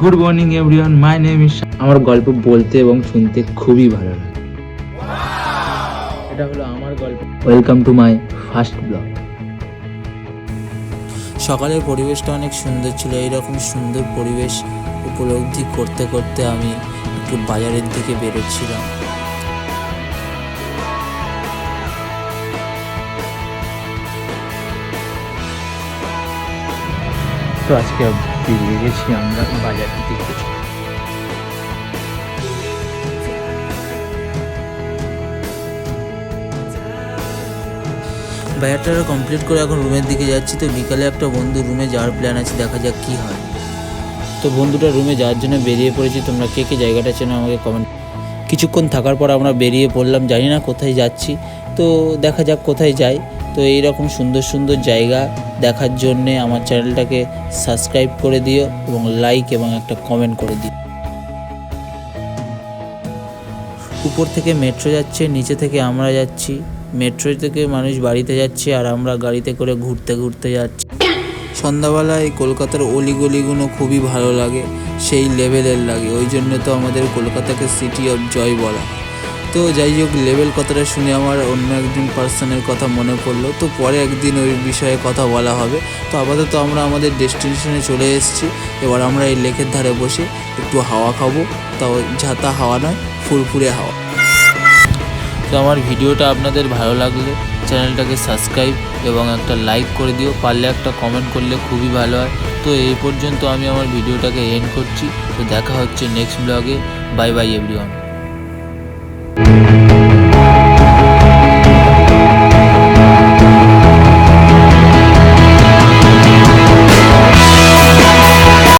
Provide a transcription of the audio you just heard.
Good morning everyone, my name is. আমার গল্প বলতে এবং শুনতে খুবই ভালো লাগে। এটা হলো আমার গল্প। Welcome to my first blog. সকালের পরিবেশটা অনেক সুন্দর ছিল। এইরকম সুন্দর পরিবেশ উপলব্ধি করতে করতে আমি একটু বাজারের দিকে বেরোচ্ছিলাম। তো আজকে বেরিয়ে গেছি আমরা বাজারের দিকে। বাজারটা কমপ্লিট করে এখন রুমের দিকে যাচ্ছি। তো বিকালে একটা বন্ধু রুমে যাওয়ার প্ল্যান আছে, দেখা যাক কি হয়। তো বন্ধুটা রুমে যাওয়ার জন্য বেরিয়ে পড়েছি। তোমরা কে কে জায়গাটা চেনো আমাকে কমেন্ট। কিছুক্ষণ থাকার পর আমরা বেরিয়ে পড়লাম, জানি না কোথায় যাচ্ছি, তো দেখা যাক কোথায় যাই। তো এইরকম সুন্দর সুন্দর জায়গা দেখার জন্যে আমার চ্যানেলটাকে সাবস্ক্রাইব করে দিও এবং লাইক এবং একটা কমেন্ট করে দিও। উপর থেকে মেট্রো যাচ্ছে, নিচে থেকে আমরা যাচ্ছি। মেট্রো থেকে মানুষ বাড়িতে যাচ্ছে আর আমরা গাড়িতে করে ঘুরতে ঘুরতে যাচ্ছি। সন্ধ্যাবেলায় কলকাতার অলিগলিগুলো খুবই ভালো লাগে, সেই লেভেলের লাগে। ওই জন্য তো আমাদের কলকাতাকে সিটি অফ জয় বলা। তো যাই হোক, লেভেল কথাটা শুনে আমার অন্য একদিন পার্সনের কথা মনে পড়লো। তো পরে একদিন ওই বিষয়ে কথা বলা হবে। তো আপাতত আমরা আমাদের ডেস্টিনেশনে চলে এসেছি। এবার আমরা এই লেকের ধারে বসে একটু হাওয়া খাবো, তাও ঝাতা হাওয়া নয়, ফুরফুরে হাওয়া। তো আমার ভিডিওটা আপনাদের ভালো লাগলে চ্যানেলটাকে সাবস্ক্রাইব এবং একটা লাইক করে দিও, পারলে একটা কমেন্ট করলে খুবই ভালো হয়। তো এই পর্যন্ত আমি আমার ভিডিওটাকে এন্ড করছি। তো দেখা হচ্ছে নেক্সট ব্লগে। Bye bye everyone.